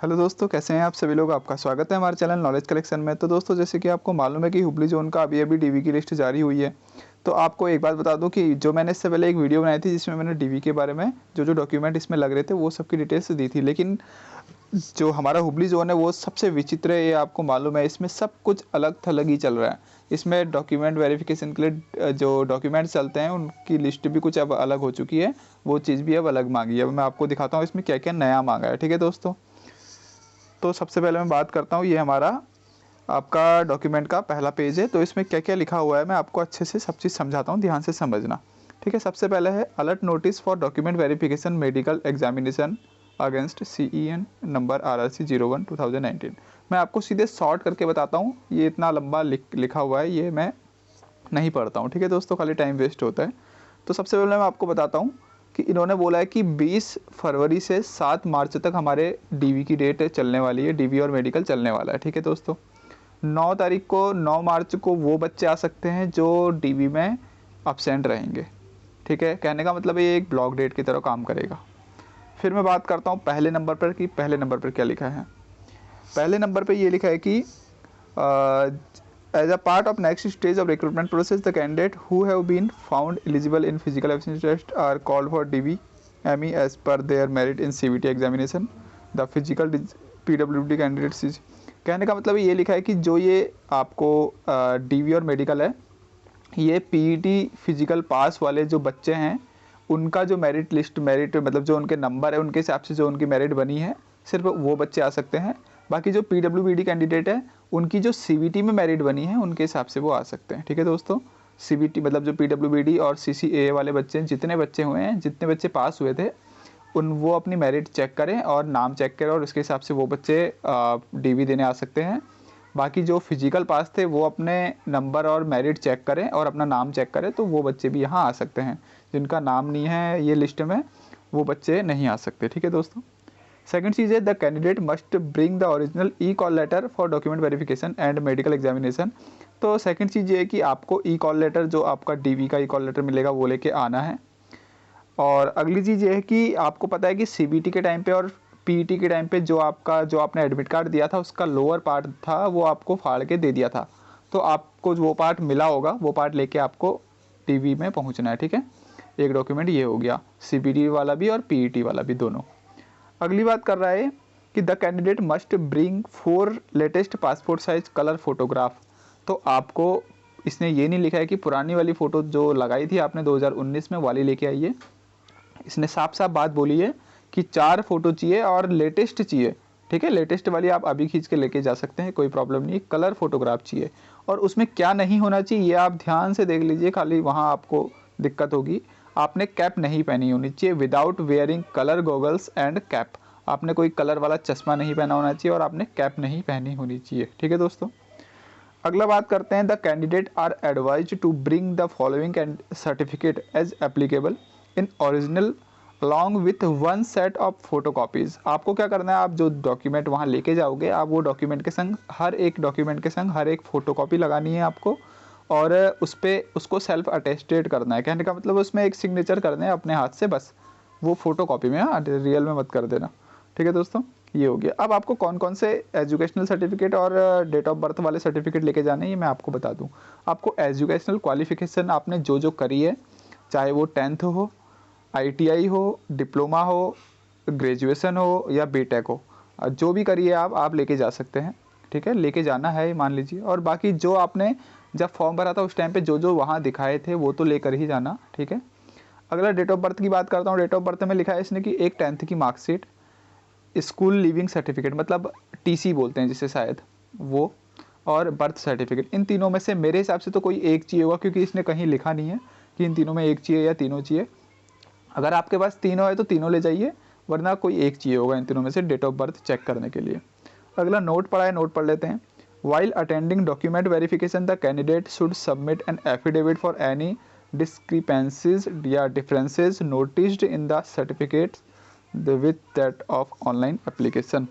Hello दोस्तों, कैसे हैं आप सभी लोग। आपका स्वागत है हमारे चैनल नॉलेज कलेक्शन में। तो दोस्तों, जैसे कि आपको मालूम है कि हुबली जोन का अभी डीवी की लिस्ट जारी हुई है। तो आपको एक बात बता दूं कि जो मैंने इससे पहले एक वीडियो बनाई थी जिसमें मैंने डीवी के बारे में जो जो डॉक्यूमेंट इसमें लग रहे थे वो सबकी डिटेल्स दी थी। लेकिन जो हमारा हुबली जोन है वो सबसे विचित्र है, ये आपको मालूम है। इसमें सब कुछ अलग थलग ही चल रहा है। इसमें डॉक्यूमेंट वेरिफिकेशन के लिए जो डॉक्यूमेंट चलते हैं उनकी लिस्ट भी कुछ अब अलग हो चुकी है, वो चीज़ भी अब अलग मांगी है। अब मैं आपको दिखाता हूँ इसमें क्या क्या नया मांगा है। ठीक है दोस्तों, तो सबसे पहले मैं बात करता हूँ, ये हमारा आपका डॉक्यूमेंट का पहला पेज है। तो इसमें क्या क्या लिखा हुआ है मैं आपको अच्छे से सब चीज़ समझाता हूँ, ध्यान से समझना। ठीक है, सबसे पहले है alert notice for document verification medical examination against CEN number RRC 01/2019। मैं आपको सीधे शॉर्ट करके बताता हूँ, ये इतना लंबा लिखा हुआ है, ये मैं नहीं पढ़ता हूँ। ठीक है दोस्तों, खाली टाइम वेस्ट होता है। तो सबसे पहले मैं आपको बताता हूँ कि इन्होंने बोला है कि 20 फरवरी से 7 मार्च तक हमारे डीवी की डेट चलने वाली है, डीवी और मेडिकल चलने वाला है। ठीक है दोस्तों, 9 मार्च को वो बच्चे आ सकते हैं जो डीवी में अब्सेंट रहेंगे। ठीक है, कहने का मतलब ये एक ब्लॉक डेट की तरह काम करेगा। फिर मैं बात करता हूँ पहले नंबर पर कि पहले नंबर पर क्या लिखा है। पहले नंबर पर ये लिखा है कि as a part of next stage of recruitment process, the candidate who have been found eligible in physical efficiency test are called for DV ME as per their merit in CVT examination. The physical PWD candidates is, कहने का मतलब ये लिखा है कि जो ये आपको डीवी और मेडिकल है, ये पीईटी फिजिकल पास वाले जो बच्चे हैं उनका जो मेरिट लिस्ट, मेरिट मतलब जो उनके नंबर है उनके हिसाब से जो उनकी मेरिट बनी है, सिर्फ वो बच्चे आ सकते हैं। बाकी जो पीडब्ल्यूबीडी कैंडिडेट है उनकी जो सीवीटी में मेरिट बनी है उनके हिसाब से वो आ सकते हैं। ठीक है दोस्तों, सीवीटी मतलब जो पीडब्ल्यूबीडी और सीसीए वाले बच्चे, जितने बच्चे हुए हैं, जितने बच्चे पास हुए थे, वो अपनी मेरिट चेक करें और नाम चेक करें और उसके हिसाब से वो बच्चे डीवी देने आ सकते हैं। बाकी जो फिजिकल पास थे वो अपने नंबर और मेरिट चेक करें और अपना नाम चेक करें, तो वो बच्चे भी यहाँ आ सकते हैं। जिनका नाम नहीं है ये लिस्ट में, वो बच्चे नहीं आ सकते। ठीक है दोस्तों, सेकंड चीज़ है the candidate must bring the original call letter for document verification and medical examination. तो सेकंड चीज़ ये है कि आपको कॉल लेटर, जो आपका डीवी का कॉल लेटर मिलेगा, वो लेके आना है। और अगली चीज़ ये है कि आपको पता है कि सीबीटी के टाइम पे और पीईटी के टाइम पे जो आपने एडमिट कार्ड दिया था उसका लोअर पार्ट था वो आपको फाड़ के दे दिया था। तो आपको वो पार्ट मिला होगा, वो पार्ट लेके आपको टीवी में पहुंचना है। ठीक है, एक डॉक्यूमेंट ये हो गया, सीबीटी वाला भी और पीईटी वाला भी, दोनों। अगली बात कर रहा है कि the candidate must bring 4 latest passport size colour photograph. तो आपको इसने ये नहीं लिखा है कि पुरानी वाली फ़ोटो जो लगाई थी आपने 2019 में वाली लेके आइए। इसने साफ साफ बात बोली है कि 4 फोटो चाहिए और लेटेस्ट चाहिए। ठीक है, लेटेस्ट वाली आप अभी खींच के लेके जा सकते हैं, कोई प्रॉब्लम नहीं। कलर फोटोग्राफ चाहिए और उसमें क्या नहीं होना चाहिए ये आप ध्यान से देख लीजिए, खाली वहाँ आपको दिक्कत होगी। आपने कैप नहीं पहनी होनी चाहिए, without wearing colour goggles and cap. आपने कोई कलर वाला चश्मा नहीं पहना होना चाहिए और आपने कैप नहीं पहनी होनी चाहिए। ठीक है दोस्तों, अगला बात करते हैं the candidate are advised to bring the following certificate as applicable in original along with 1 set of photocopies. आपको क्या करना है, आप जो डॉक्यूमेंट वहाँ लेके जाओगे, आप वो डॉक्यूमेंट के संग, हर एक डॉक्यूमेंट के संग हर एक फ़ोटोकॉपी लगानी है आपको और उस पर उसको सेल्फ अटेस्टेड करना है। कहने का मतलब उसमें एक सिग्नेचर करना है अपने हाथ से, बस वो फ़ोटोकॉपी में, हाँ, रियल में मत कर देना। ठीक है दोस्तों, ये हो गया। अब आपको कौन कौन से एजुकेशनल सर्टिफिकेट और डेट ऑफ बर्थ वाले सर्टिफिकेट लेके जाने हैं ये मैं आपको बता दूं। आपको एजुकेशनल क्वालिफिकेशन आपने जो जो करी है, चाहे वो 10th हो, ITI हो, डिप्लोमा हो, ग्रेजुएशन हो या बीटेक हो, जो भी करिए आप लेके जा सकते हैं। ठीक है, लेके जाना है मान लीजिए। और बाकी जो आपने जब फॉर्म भरा था उस टाइम पे जो जो वहाँ दिखाए थे वो तो लेकर ही जाना। ठीक है, अगला डेट ऑफ बर्थ की बात करता हूँ। डेट ऑफ बर्थ में लिखा है इसने कि एक 10th की मार्कशीट, स्कूल लिविंग सर्टिफिकेट मतलब TC बोलते हैं जिसे शायद, वो, और बर्थ सर्टिफिकेट। इन तीनों में से मेरे हिसाब से तो कोई एक चाहिए होगा, क्योंकि इसने कहीं लिखा नहीं है कि इन तीनों में एक चाहिए या तीनों चाहिए। अगर आपके पास तीनों है तो तीनों ले जाइए, वरना कोई एक चाहिए होगा इन तीनों में से डेट ऑफ बर्थ चेक करने के लिए। अगला नोट पड़ा है, नोट पढ़ लेते हैं। While attending document verification the candidate should submit an affidavit for any discrepancies या differences noticed in the certificate with that of online application.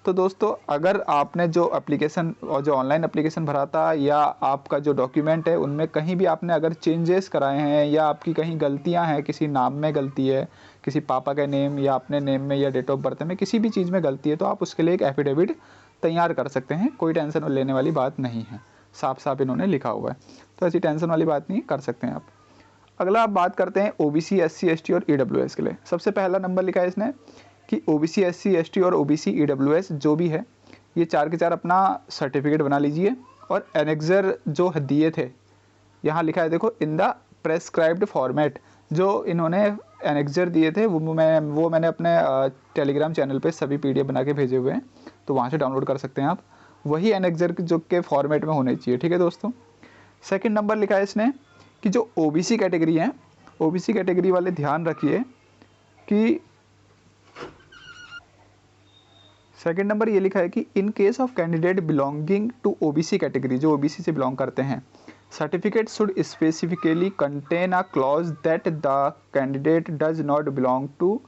तो दोस्तों अगर आपने जो एप्लीकेशन और जो ऑनलाइन एप्लीकेशन भरा था या आपका जो डॉक्यूमेंट है उनमें कहीं भी आपने अगर चेंजेस कराए हैं या आपकी कहीं गलतियां हैं, किसी नाम में गलती है, किसी पापा के नेम या अपने नेम में या डेट ऑफ बर्थ में किसी भी चीज़ में गलती है, तो आप उसके लिए एक एफिडेविट तैयार कर सकते हैं। कोई टेंशन लेने वाली बात नहीं है, साफ साफ इन्होंने लिखा हुआ है, तो ऐसी टेंशन वाली बात नहीं, कर सकते हैं आप। अगला आप बात करते हैं ओबीसी, एससी, एसटी और ईडब्ल्यूएस के लिए। सबसे पहला नंबर लिखा है इसने कि ओबीसी, एससी, एसटी और ओबीसी, ईडब्ल्यूएस जो भी है, ये 4 के 4 अपना सर्टिफिकेट बना लीजिए और एनेक्सर जो दिए थे, यहाँ लिखा है देखो, इन द प्रेस्क्राइब्ड फॉर्मेट, जो इन्होंने एनेक्सर दिए थे वो मैंने अपने टेलीग्राम चैनल पे सभी पीडीएफ बना के भेजे हुए हैं, तो वहाँ से डाउनलोड कर सकते हैं आप। वही एनेक्सर जो के फॉर्मेट में होने चाहिए, ठीक है दोस्तों। सेकंड नंबर लिखा है इसने कि जो ओबीसी कैटेगरी है, ओबीसी कैटेगरी वाले ध्यान रखिए कि सेकंड नंबर ये लिखा है कि in case of candidate belonging to OBC category, जो ओबीसी से बिलोंग करते हैं, certificate should specifically contain a clause that the candidate does not belong to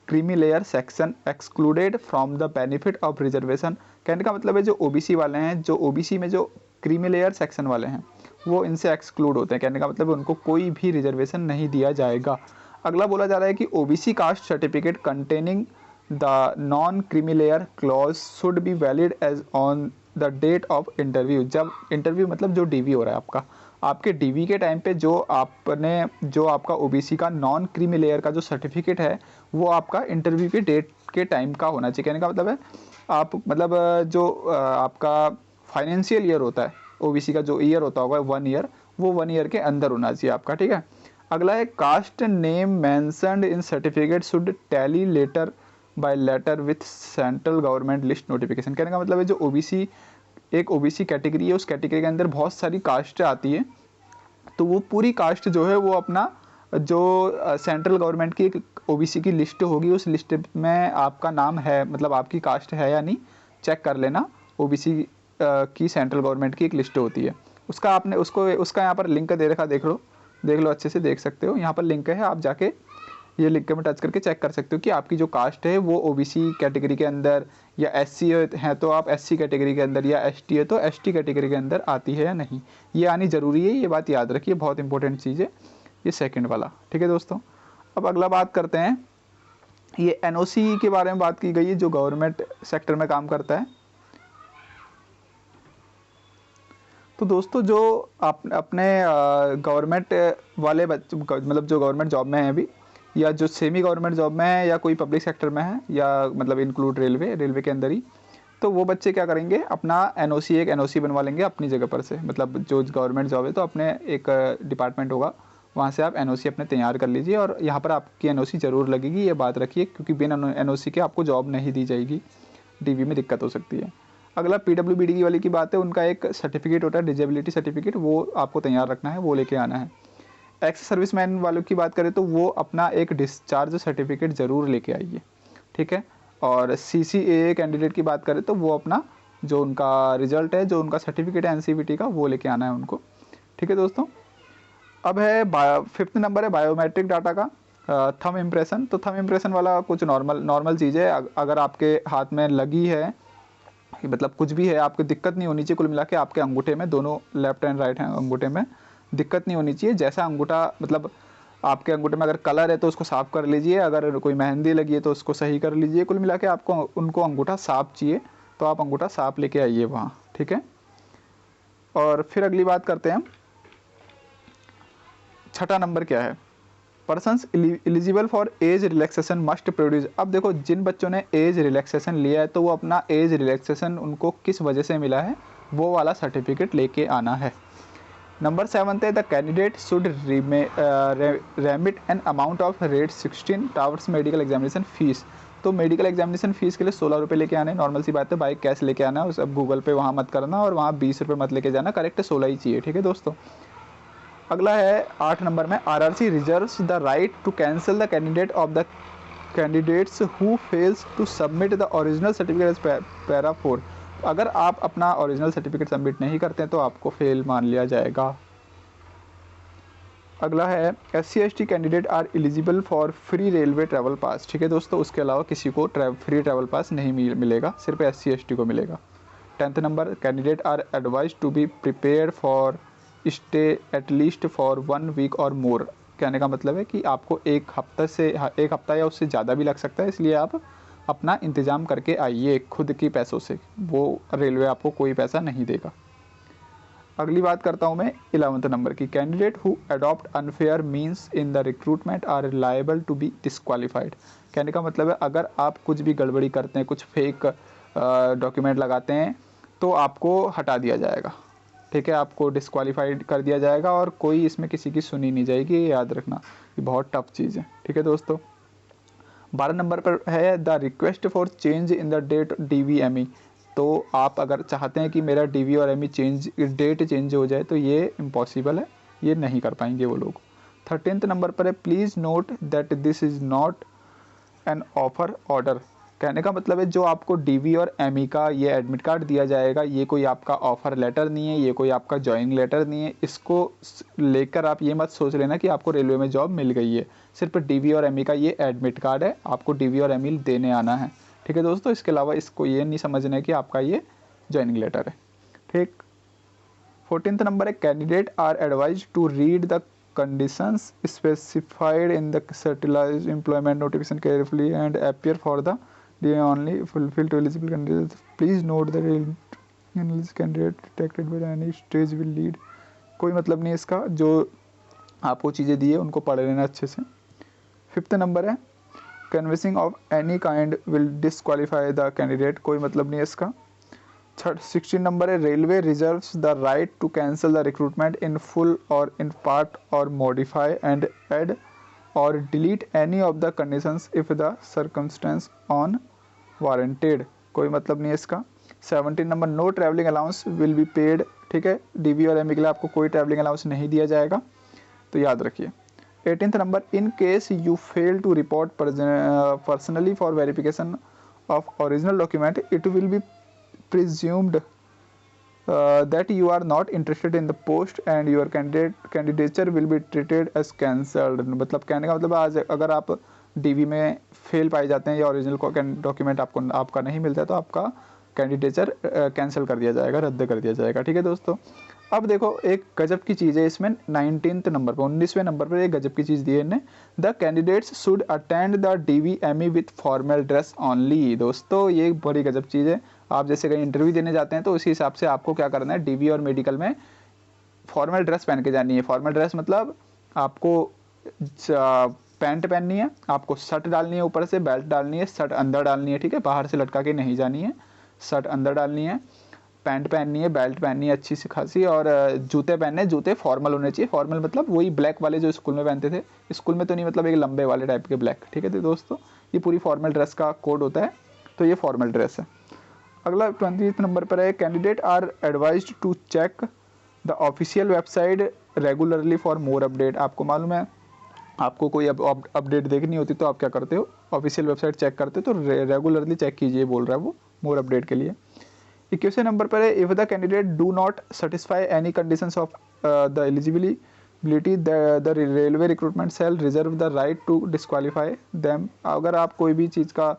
creamy layer section excluded from the benefit of reservation. कहने का मतलब है जो OBC वाले हैं, जो ओबीसी में जो क्रीमी लेयर सेक्शन वाले हैं, वो इनसे एक्सक्लूड होते हैं। कहने का मतलब है उनको कोई भी रिजर्वेशन नहीं दिया जाएगा। अगला बोला जा रहा है कि OBC caste certificate containing the non creamy layer clause should be valid as on the date of interview. जब इंटरव्यू मतलब जो डीवी हो रहा है आपका, आपके डीवी के टाइम पे जो आपका ओबीसी का नॉन क्रीमी लेयर का जो सर्टिफिकेट है वो आपका इंटरव्यू के डेट के टाइम का होना चाहिए। कहने का मतलब है आप मतलब जो आपका फाइनेंशियल ईयर होता है, ओबीसी का जो ईयर होता होगा 1 ईयर, वो 1 ईयर के अंदर होना चाहिए आपका, ठीक है। अगला है caste name mentioned in certificate should tally letter by letter with central government list notification. कहने का मतलब है जो ओबीसी एक ओबीसी कैटेगरी है, उस कैटेगरी के अंदर बहुत सारी कास्ट आती है, तो वो पूरी कास्ट जो है वो अपना जो सेंट्रल गवर्नमेंट की एक ओबीसी की लिस्ट होगी, उस लिस्ट में आपका नाम है, मतलब आपकी कास्ट है या नहीं, चेक कर लेना। ओबीसी की सेंट्रल गवर्नमेंट की एक लिस्ट होती है, उसका आपने उसका यहाँ पर लिंक दे रखा, देख लो अच्छे से देख सकते हो, यहाँ पर लिंक है, आप जाके ये लिंक में टच करके चेक कर सकते हो कि आपकी जो कास्ट है वो ओबीसी कैटेगरी के अंदर, या एससी है तो आप एससी कैटेगरी के अंदर, या एसटी है तो एसटी कैटेगरी के अंदर आती है या नहीं। ये आनी ज़रूरी है, ये बात याद रखिए, बहुत इंपॉर्टेंट चीज़ है ये सेकंड वाला, ठीक है दोस्तों। अब अगला बात करते हैं, ये एनओसी के बारे में बात की गई है, जो गवर्नमेंट सेक्टर में काम करता है। तो दोस्तों जो अपने गवर्नमेंट वाले मतलब जो गवर्नमेंट जॉब में है अभी, या जो सेमी गवर्नमेंट जॉब में है, या कोई पब्लिक सेक्टर में है, या मतलब इंक्लूड रेलवे के अंदर ही, तो वो बच्चे क्या करेंगे, अपना एक एनओसी बनवा लेंगे अपनी जगह पर से। मतलब जो गवर्नमेंट जॉब है तो अपने एक डिपार्टमेंट होगा, वहाँ से आप एनओसी अपने तैयार कर लीजिए, और यहाँ पर आपकी एनओसी ज़रूर लगेगी, ये बात रखिए, क्योंकि बिना एनओसी के आपको जॉब नहीं दी जाएगी, डीवी में दिक्कत हो सकती है। अगला पीडब्ल्यूबीडी वाली की बात है, उनका एक सर्टिफिकेट होता है डिजेबिलिटी सर्टिफिकेट, वो आपको तैयार रखना है, वो लेके आना है। एक्स सर्विसमैन वालों की बात करें तो वो अपना एक डिस्चार्ज सर्टिफिकेट ज़रूर लेके आइए, ठीक है। और सीसीएए कैंडिडेट की बात करें तो वो अपना जो उनका रिजल्ट है, जो उनका सर्टिफिकेट है एनसीवीटी का, वो लेके आना है उनको, ठीक है दोस्तों। अब है 5th नंबर है बायोमेट्रिक डाटा का, थंब इम्प्रेशन। तो थंब इम्प्रेशन वाला कुछ नॉर्मल चीज़ है, अगर आपके हाथ में लगी है, मतलब कुछ भी है, आपको दिक्कत नहीं होनी चाहिए, कुल मिला के आपके अंगूठे में, दोनों लेफ्ट एंड राइट हैंड अंगूठे में दिक्कत नहीं होनी चाहिए। जैसा अंगूठा, मतलब आपके अंगूठे में अगर कलर है तो उसको साफ़ कर लीजिए, अगर कोई मेहंदी लगी है तो उसको सही कर लीजिए, कुल मिला के आपको उनको अंगूठा साफ चाहिए, तो आप अंगूठा साफ लेके आइए वहाँ, ठीक है। और फिर अगली बात करते हैं, छठा नंबर क्या है, persons eligible for age relaxation must produce. अब देखो जिन बच्चों ने एज रिलैक्सेशन लिया है तो वो अपना एज रिलैक्सेशन उनको किस वजह से मिला है, वो वाला सर्टिफिकेट लेके आना है। नंबर 7 है the candidate should remit an amount of rate 16 towers medical examination fees. तो मेडिकल एग्जामिनेशन फीस के लिए 16 रुपये लेके आने, नॉर्मल सी बात है, बाइक कैश लेके आना, उस अब गूगल पे वहाँ मत करना, और वहाँ 20 रुपये मत लेके जाना, करेक्ट 16 ही चाहिए, ठीक है दोस्तों। अगला है 8 नंबर में, RRC reserves the right to cancel the candidate of the candidates who fails to submit the original certificate para 4। अगर आप अपना ओरिजिनल सर्टिफिकेट सबमिट नहीं करते हैं तो आपको फेल मान लिया जाएगा। अगला है SC/ST candidate are eligible for free railway travel pass. ठीक है दोस्तों, उसके अलावा किसी को फ्री ट्रैवल पास नहीं मिलेगा, सिर्फ SC/ST को मिलेगा। 10th number, candidate are advise to be prepare for stay at least for 1 week और मोर। कहने का मतलब है कि आपको एक हफ्ता या उससे ज़्यादा भी लग सकता है, इसलिए आप अपना इंतज़ाम करके आइए खुद के पैसों से, वो रेलवे आपको कोई पैसा नहीं देगा। अगली बात करता हूँ मैं 11th नंबर की। Candidate who adopt unfair means in the recruitment are liable to be disqualified. कहने का मतलब है अगर आप कुछ भी गड़बड़ी करते हैं, कुछ फेक डॉक्यूमेंट लगाते हैं, तो आपको हटा दिया जाएगा। ठीक है, आपको डिस्क्वालीफाइड कर दिया जाएगा और कोई इसमें किसी की सुनी नहीं जाएगी, ये याद रखना, ये बहुत टफ चीज़ है। ठीक है दोस्तों, 12 नंबर पर है the request for change in the date DV/ME। तो आप अगर चाहते हैं कि मेरा DV और ME डेट चेंज हो जाए, तो ये इम्पॉसिबल है, ये नहीं कर पाएंगे वो लोग। 13th नंबर पर है please note that this is not an offer order. कहने का मतलब है जो आपको DV और ME का ये एडमिट कार्ड दिया जाएगा, ये कोई आपका ऑफ़र लेटर नहीं है, ये कोई आपका जॉइनिंग लेटर नहीं है। इसको लेकर आप ये मत सोच लेना कि आपको रेलवे में जॉब मिल गई है। सिर्फ DV और ME का ये एडमिट कार्ड है, आपको DV और ME देने आना है। ठीक है दोस्तों, इसके अलावा इसको ये नहीं समझना है कि आपका ये जॉइनिंग लेटर है। ठीक। 14th नंबर है candidate are advise to read the conditions specified in the certified employment notification carefully and appear for the day only fulfill to eligible candidates. Please note that eligible candidate detected by any stage will lead। कोई मतलब नहीं इसका, जो आपको चीज़ें दी है उनको पढ़ लेना अच्छे से। 5th नंबर है convincing of any kind will disqualify the candidate. कोई मतलब नहीं है इसका। 16 नंबर है railway reserves the right to cancel the recruitment in full और इन पार्ट और मॉडिफाई एंड ऐड और delete any of the conditions if the circumstance on warranted. कोई मतलब नहीं है इसका। 17 number know travelling allowance will be paid. ठीक है, DV और ME के लिए आपको कोई ट्रैवलिंग अलाउंस नहीं दिया जाएगा, तो याद रखिए। 18th number in case you fail to report personally for verification of original document it will be presumed that you are not interested in the post and your candidature will be treated as cancelled। मतलब कहने का मतलब आज अगर आप DV में fail पाए जाते हैं या ओरिजिनल डॉक्यूमेंट आपका नहीं मिलता है, तो आपका कैंडिडेचर कैंसिल कर दिया जाएगा, रद्द कर दिया जाएगा। ठीक है दोस्तों, अब देखो एक गजब की चीज़ है इसमें। 19th नंबर पर 19वें नंबर पर एक गजब की चीज़ दी है इन्हें, the candidates should attend the DV/ME with formal dress only. दोस्तों ये बड़ी गजब चीज़ है। आप जैसे कहीं इंटरव्यू देने जाते हैं तो उसी हिसाब से आपको क्या करना है, DV और मेडिकल में फॉर्मल ड्रेस पहन के जानी है। फॉर्मल ड्रेस मतलब आपको पैंट पहननी है, आपको शर्ट डालनी है, ऊपर से बेल्ट डालनी है, शर्ट अंदर डालनी है। ठीक है, बाहर से लटका के नहीं जानी है, शर्ट अंदर डालनी है, पैंट पहननी है, बेल्ट पहननी है अच्छी सी खासी, और जूते पहनने, जूते फॉर्मल होने चाहिए। फॉर्मल मतलब वही ब्लैक वाले जो स्कूल में पहनते थे, स्कूल में तो नहीं, मतलब एक लंबे वाले टाइप के ब्लैक। ठीक है तो दोस्तों ये पूरी फॉर्मल ड्रेस का कोड होता है, तो ये फॉर्मल ड्रेस है। अगला 20th नंबर पर है candidate are advised to check the official website regularly for more update. आपको मालूम है आपको कोई अपडेट देखनी होती तो आप क्या करते हो, ऑफिशियल वेबसाइट चेक करते हो, तो रेगुलरली चेक कीजिए बोल रहा है वो मोर अपडेट के लिए। 21वें नंबर पर है if the candidate do not satisfy any conditions of the eligibility the railway recruitment cell reserve the right to disqualify them. अगर आप कोई भी चीज़ का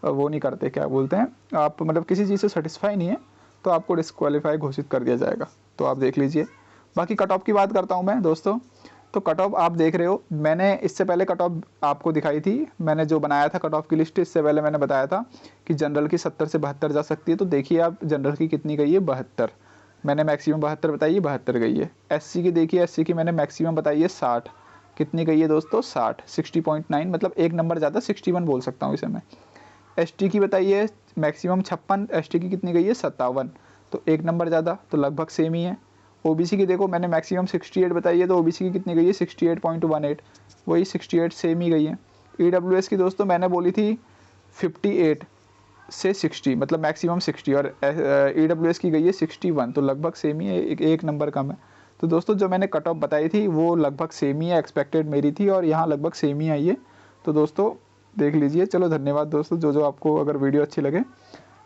वो नहीं करते, क्या बोलते हैं, आप मतलब किसी चीज़ से सेटिस्फाई नहीं है, तो आपको डिस्क्वालीफाई घोषित कर दिया जाएगा। तो आप देख लीजिए। बाकी कट ऑफ की बात करता हूँ मैं दोस्तों, तो कट ऑफ आप देख रहे हो, मैंने इससे पहले कट ऑफ आपको दिखाई थी, मैंने जो बनाया था कट ऑफ की लिस्ट, इससे पहले मैंने बताया था कि जनरल की 70 से 72 जा सकती है। तो देखिए आप जनरल की कितनी गई है, 72। मैंने मैक्सिमम 72 बताई है, 72 गई है। SC की देखिए, SC की मैंने मैक्सिमम बताई है 60, कितनी गई है दोस्तों, 60, 60.9, मतलब एक नंबर ज़्यादा, 61 बोल सकता हूँ इसे मैं। ST की बताइए मैक्सिमम 56, ST की कितनी गई है, 57, तो एक नंबर ज़्यादा, तो लगभग सेम ही है। OBC की देखो मैंने मैक्सिमम 68 बताई है, तो OBC की कितनी गई है, 68.18, वही 68 सेम ही गई है। EWS की दोस्तों मैंने बोली थी 58 से 60, मतलब मैक्सिमम 60, और EWS की गई है 61, तो लगभग सेम ही है, एक नंबर कम है। तो दोस्तों जो मैंने कट ऑफ बताई थी वो लगभग सेम ही है, एक्सपेक्टेड मेरी थी, और यहाँ लगभग सेम ही आई है। तो दोस्तों देख लीजिए। चलो धन्यवाद दोस्तों। जो आपको अगर वीडियो अच्छी लगे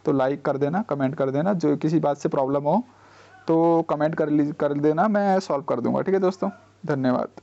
तो लाइक कर देना, कमेंट कर देना, जो किसी बात से प्रॉब्लम हो तो कमेंट कर देना, मैं सॉल्व कर दूंगा। ठीक है दोस्तों, धन्यवाद।